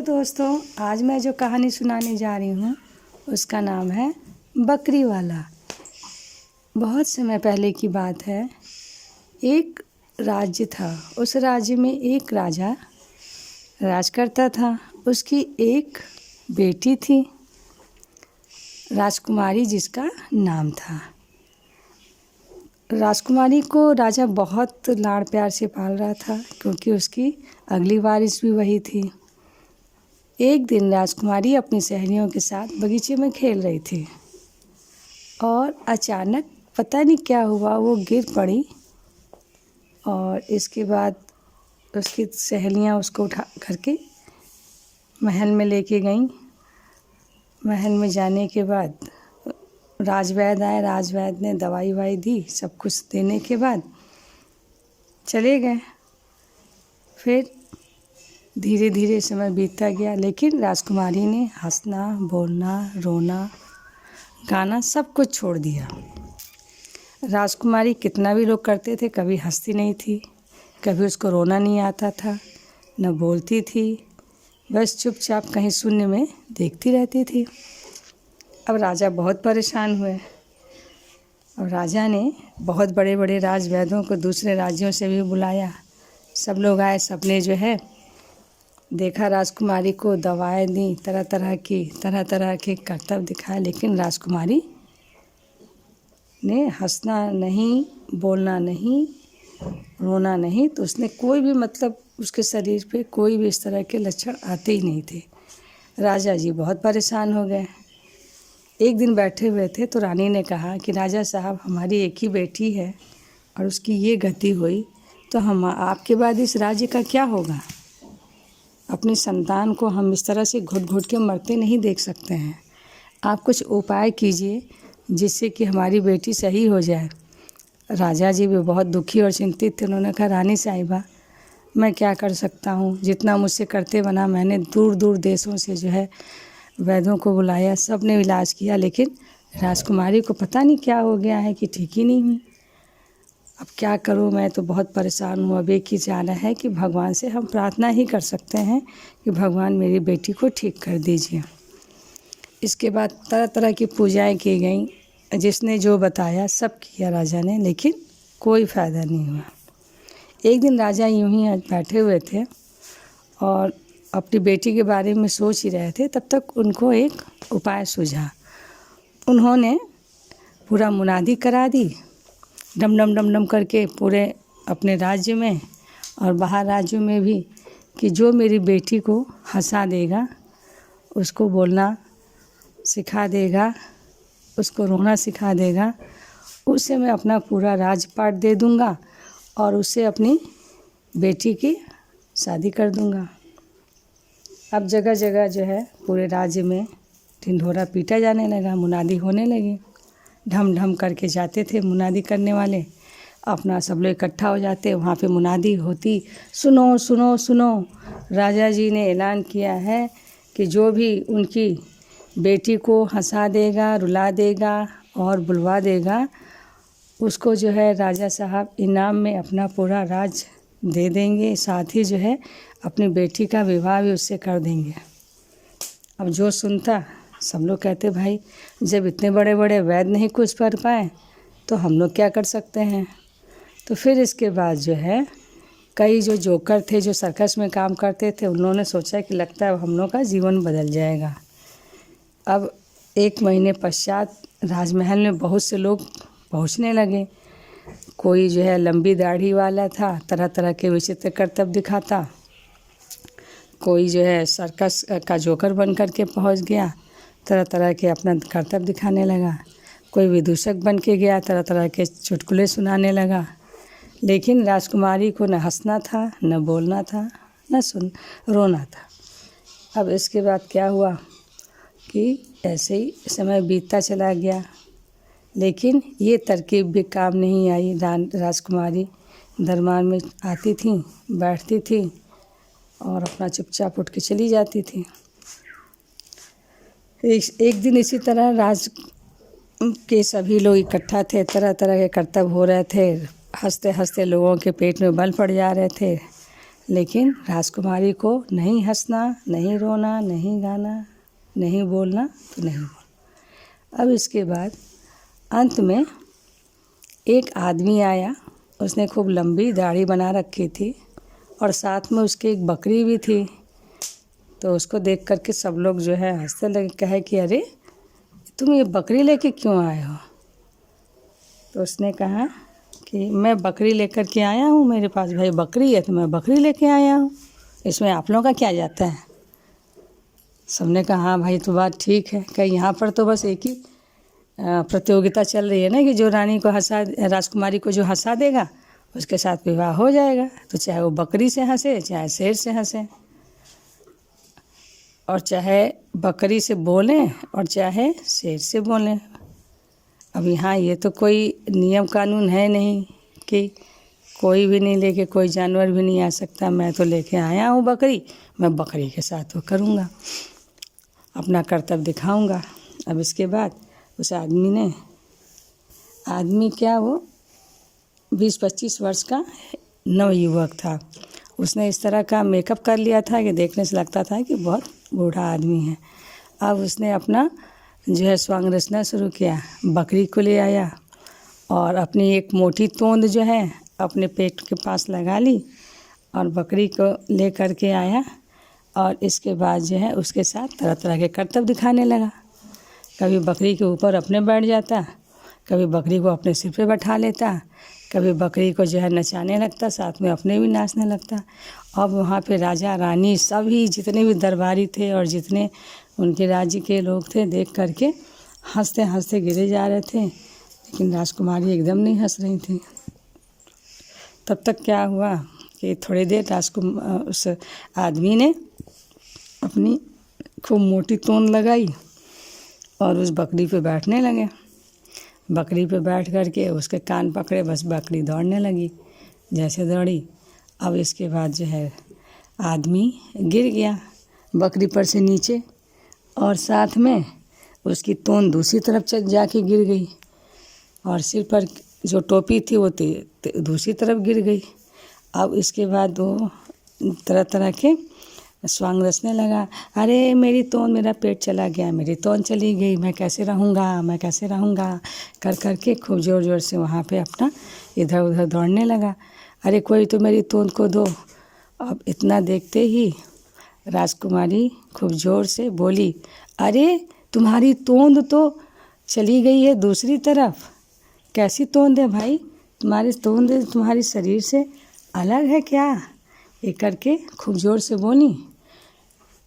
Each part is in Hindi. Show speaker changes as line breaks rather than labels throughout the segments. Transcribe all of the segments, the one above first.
दोस्तों, आज मैं जो कहानी सुनाने जा रही हूँ उसका नाम है बकरी वाला। बहुत समय पहले की बात है। एक राज्य था। उस राज्य में एक राजा राज करता था। उसकी एक बेटी थी, राजकुमारी जिसका नाम था। राजकुमारी को राजा बहुत लाड़ प्यार से पाल रहा था क्योंकि उसकी अगली वारिस भी वही थी। एक दिन राजकुमारी अपनी सहेलियों के साथ बगीचे में खेल रही थी और अचानक पता नहीं क्या हुआ, वो गिर पड़ी और इसके बाद उसकी सहेलियां उसको उठा करके महल में लेके गईं। महल में जाने के बाद राजवैद्य आए। राजवैद्य ने दवाई वाई दी, सब कुछ देने के बाद चले गए। फिर धीरे धीरे समय बीतता गया, लेकिन राजकुमारी ने हंसना, बोलना, रोना, गाना सब कुछ छोड़ दिया। राजकुमारी कितना भी लोग करते थे, कभी हंसती नहीं थी, कभी उसको रोना नहीं आता था, न बोलती थी, बस चुपचाप कहीं शून्य में देखती रहती थी। अब राजा बहुत परेशान हुए और राजा ने बहुत बड़े बड़े राजवैद्यों को दूसरे राज्यों से भी बुलाया। सब लोग आए, सबने जो है देखा राजकुमारी को, दवाएं दी, तरह तरह के करतब दिखाए, लेकिन राजकुमारी ने हंसना नहीं, बोलना नहीं, रोना नहीं, तो उसने कोई भी उसके शरीर पे कोई भी इस तरह के लक्षण आते ही नहीं थे। राजा जी बहुत परेशान हो गए। एक दिन बैठे हुए थे तो रानी ने कहा कि राजा साहब, हमारी एक ही बेटी है और उसकी ये गति हुई तो हम आपके बाद इस राज्य का क्या होगा। अपनी संतान को हम इस तरह से घुट घुट के मरते नहीं देख सकते हैं। आप कुछ उपाय कीजिए जिससे कि हमारी बेटी सही हो जाए। राजा जी भी बहुत दुखी और चिंतित थे। उन्होंने कहा, रानी साहिबा, मैं क्या कर सकता हूँ, जितना मुझसे करते बना। मैंने दूर दूर देशों से जो है वैद्यों को बुलाया, सब ने इलाज किया, लेकिन राजकुमारी को पता नहीं क्या हो गया है कि ठीक ही नहीं हुई। अब क्या करूं, मैं तो बहुत परेशान हूँ। अब एक ही चारा है कि भगवान से हम प्रार्थना ही कर सकते हैं कि भगवान मेरी बेटी को ठीक कर दीजिए। इसके बाद तरह तरह की पूजाएं की गईं, जिसने जो बताया सब किया राजा ने, लेकिन कोई फ़ायदा नहीं हुआ। एक दिन राजा यूं ही बैठे हुए थे और अपनी बेटी के बारे में सोच ही रहे थे, तब तक उनको एक उपाय सूझा। उन्होंने पूरा मुनादी करा दी, डम डम डम डम करके, पूरे अपने राज्य में और बाहर राज्यों में भी, कि जो मेरी बेटी को हंसा देगा, उसको बोलना सिखा देगा, उसको रोना सिखा देगा, उसे मैं अपना पूरा राजपाट दे दूँगा और उससे अपनी बेटी की शादी कर दूँगा। अब जगह जगह जो है पूरे राज्य में ढिंढोरा पीटा जाने लगा, मुनादी होने लगी। ढम ढम करके जाते थे मुनादी करने वाले, अपना सब लोग इकट्ठा हो जाते, वहाँ पे मुनादी होती, सुनो सुनो सुनो, राजा जी ने ऐलान किया है कि जो भी उनकी बेटी को हंसा देगा, रुला देगा और बुलवा देगा, उसको जो है राजा साहब इनाम में अपना पूरा राज दे देंगे, साथ ही जो है अपनी बेटी का विवाह भी उससे कर देंगे। अब जो सुनता, सब लोग कहते, भाई जब इतने बड़े बड़े वैद्य नहीं कुछ कर पाए तो हम लोग क्या कर सकते हैं। तो फिर इसके बाद जो है कई जो जोकर थे, जो सर्कस में काम करते थे, उन्होंने सोचा कि लगता है हम लोग का जीवन बदल जाएगा। अब 1 महीने पश्चात राजमहल में बहुत से लोग पहुंचने लगे। कोई जो है लंबी दाढ़ी वाला था, तरह तरह के विचित्र करतब दिखाता। कोई जो है सर्कस का जोकर बन कर के पहुँच गया, तरह तरह के अपना करतब दिखाने लगा। कोई विदूषक बन के गया, तरह तरह के चुटकुले सुनाने लगा। लेकिन राजकुमारी को न हंसना था, न बोलना था, न रोना था। अब इसके बाद क्या हुआ कि ऐसे ही समय बीतता चला गया, लेकिन ये तरकीब भी काम नहीं आई। राजकुमारी दरबार में आती थी, बैठती थी और अपना चुपचाप उठ के चली जाती थी। एक दिन इसी तरह राज के सभी लोग इकट्ठा थे, तरह तरह के करतब हो रहे थे, हंसते हंसते लोगों के पेट में बल पड़ जा रहे थे। लेकिन राजकुमारी को नहीं हंसना, नहीं रोना, नहीं गाना, नहीं बोलना तो नहीं बोलना। अब इसके बाद अंत में एक आदमी आया, उसने खूब लंबी दाढ़ी बना रखी थी और साथ में उसकी एक बकरी भी थी। तो उसको देख कर के सब लोग जो है हंसने लगे, कहे कि अरे तुम ये बकरी लेके क्यों आए हो? तो उसने कहा कि मैं बकरी लेकर के आया हूँ, मेरे पास भाई बकरी है तो मैं बकरी लेके आया हूँ, इसमें आप लोगों का क्या जाता है? सबने कहा हाँ भाई तो बात ठीक है। कहीं यहाँ पर तो बस एक ही प्रतियोगिता चल रही है ना कि जो रानी को राजकुमारी को जो हंसा देगा उसके साथ विवाह हो जाएगा। तो चाहे वो बकरी से हंसे, चाहे शेर से हंसे, और चाहे बकरी से बोलें और चाहे शेर से बोलें। अब यहाँ ये तो कोई नियम कानून है नहीं कि कोई भी नहीं लेके, कोई जानवर भी नहीं आ सकता। मैं तो लेके आया हूँ बकरी, मैं बकरी के साथ वो करूँगा, अपना कर्तव्य दिखाऊँगा। अब इसके बाद उस आदमी क्या वो 20-25 वर्ष का नवयुवक था। उसने इस तरह का मेकअप कर लिया था कि देखने से लगता था कि बहुत बूढ़ा आदमी है। अब उसने अपना जो है स्वांग रचना शुरू किया, बकरी को ले आया और अपनी एक मोटी तोंद जो है अपने पेट के पास लगा ली और बकरी को ले कर के आया। और इसके बाद जो है उसके साथ तरह तरह के कर्तव्य दिखाने लगा। कभी बकरी के ऊपर अपने बैठ जाता, कभी बकरी को अपने सिर पे बैठा लेता, कभी बकरी को जो है नचाने लगता, साथ में अपने भी नाचने लगता। अब वहाँ पे राजा रानी सभी जितने भी दरबारी थे और जितने उनके राज्य के लोग थे देख करके हंसते हंसते गिरे जा रहे थे, लेकिन राजकुमारी एकदम नहीं हंस रही थी। तब तक क्या हुआ कि थोड़ी देर उस आदमी ने अपनी खूब मोटी तोंद लगाई और उस बकरी पे बैठने लगे। बकरी पे बैठ कर के उसके कान पकड़े, बस बकरी दौड़ने लगी। जैसे दौड़ी, अब इसके बाद जो है आदमी गिर गया बकरी पर से नीचे और साथ में उसकी तोंद दूसरी तरफ जाके गिर गई और सिर पर जो टोपी थी वो दूसरी तरफ गिर गई। अब इसके बाद वो तरह तरह के स्वांग रचने लगा, अरे मेरी तोंद, मेरा पेट चला गया, मेरी तोंद चली गई, मैं कैसे रहूँगा, मैं कैसे रहूँगा कर कर के खूब ज़ोर ज़ोर से वहाँ पे अपना इधर उधर दौड़ने लगा। अरे कोई तो मेरी तोंद को दो। अब इतना देखते ही राजकुमारी खूब ज़ोर से बोली, अरे तुम्हारी तोंद तो चली गई है दूसरी तरफ, कैसी तोंद है भाई, तुम्हारी तोंद तुम्हारे शरीर से अलग है क्या? ये करके खूब ज़ोर से बोली।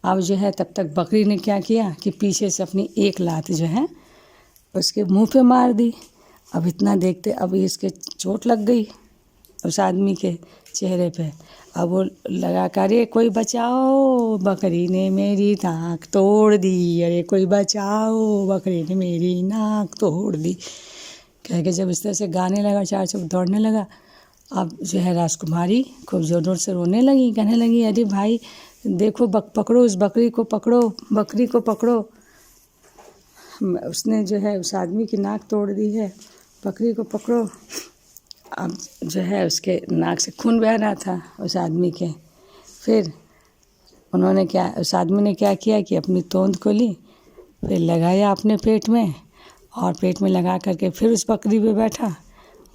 अब जो है तब तक बकरी ने क्या किया कि पीछे से अपनी एक लात जो है उसके मुंह पे मार दी। अब इतना देखते, अब इसके चोट लग गई उस आदमी के चेहरे पे। अब वो लगा कर, अरे कोई बचाओ, बकरी ने मेरी नाक तोड़ दी, अरे कोई बचाओ, बकरी ने मेरी नाक तोड़ दी कह के जब इस तरह से गाने लगा, चार चौक दौड़ने लगा। अब जो है राजकुमारी खूब ज़ोर ज़ोर से रोने लगी, कहने लगी, अरे भाई देखो, पकड़ो उस बकरी को, पकड़ो बकरी को पकड़ो, उसने जो है उस आदमी की नाक तोड़ दी है, बकरी को पकड़ो। अब जो है उसके नाक से खून बह रहा था उस आदमी के। फिर उस आदमी ने क्या किया कि अपनी तोंद को ली, फिर लगाया अपने पेट में और पेट में लगा करके फिर उस बकरी पे बैठा।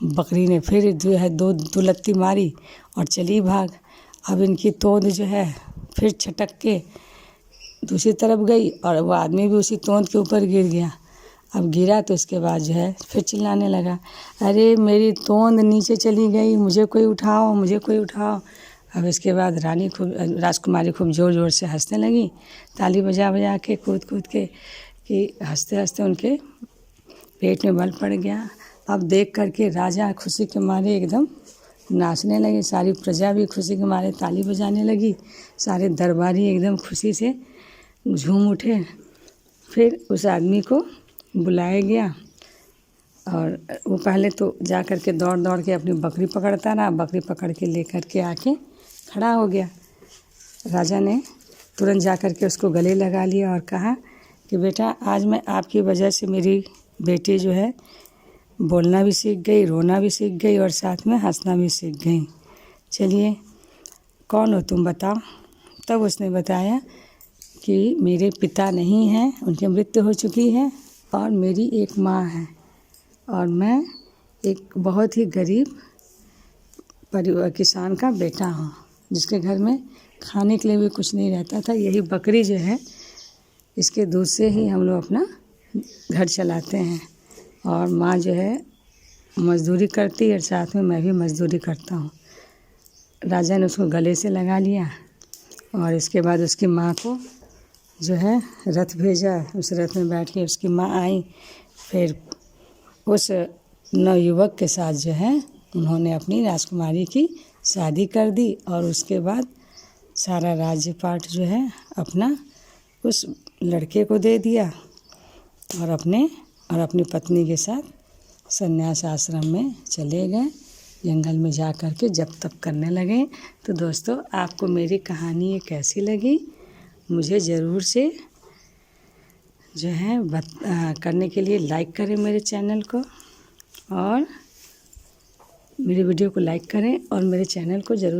बकरी ने फिर जो है दो लत्ती मारी और चली भाग। अब इनकी तोंद जो है फिर छटक के दूसरी तरफ गई और वो आदमी भी उसी तोंद के ऊपर गिर गया। अब गिरा तो इसके बाद जो है फिर चिल्लाने लगा, अरे मेरी तोंद नीचे चली गई, मुझे कोई उठाओ, मुझे कोई उठाओ। अब इसके बाद राजकुमारी खूब ज़ोर ज़ोर से हंसने लगी, ताली बजा बजा के, कूद कूद के, कि हंसते हंसते उनके पेट में बल पड़ गया। अब देख करके राजा खुशी के मारे एकदम नाचने लगे, सारी प्रजा भी खुशी के मारे ताली बजाने लगी, सारे दरबारी एकदम खुशी से झूम उठे। फिर उस आदमी को बुलाया गया और वो पहले तो जा कर के दौड़ दौड़ के अपनी बकरी पकड़ता रहा, बकरी पकड़ के लेकर के आके खड़ा हो गया। राजा ने तुरंत जा कर के उसको गले लगा लिया और कहा कि बेटा, आज मैं आपकी वजह से मेरी बेटी जो है बोलना भी सीख गई, रोना भी सीख गई और साथ में हंसना भी सीख गई। चलिए, कौन हो तुम बताओ। तब उसने बताया कि मेरे पिता नहीं हैं, उनकी मृत्यु हो चुकी है और मेरी एक माँ है और मैं एक बहुत ही गरीब परिवार किसान का बेटा हूँ, जिसके घर में खाने के लिए भी कुछ नहीं रहता था। यही बकरी जो है, इसके दूध से ही हम लोग अपना घर चलाते हैं। और माँ जो है मज़दूरी करती है और साथ में मैं भी मज़दूरी करता हूँ। राजा ने उसको गले से लगा लिया और इसके बाद उसकी माँ को जो है रथ भेजा। उस रथ में बैठ के उसकी माँ आई। फिर उस नवयुवक के साथ जो है उन्होंने अपनी राजकुमारी की शादी कर दी और उसके बाद सारा राज्यपाट जो है अपना उस लड़के को दे दिया और अपनी पत्नी के साथ संन्यास आश्रम में चले गए। जंगल में जा कर के जप तप करने लगे। तो दोस्तों, आपको मेरी कहानी ये कैसी लगी मुझे ज़रूर से जो है करने के लिए लाइक करें मेरे चैनल को और मेरे वीडियो को लाइक करें और मेरे चैनल को ज़रूर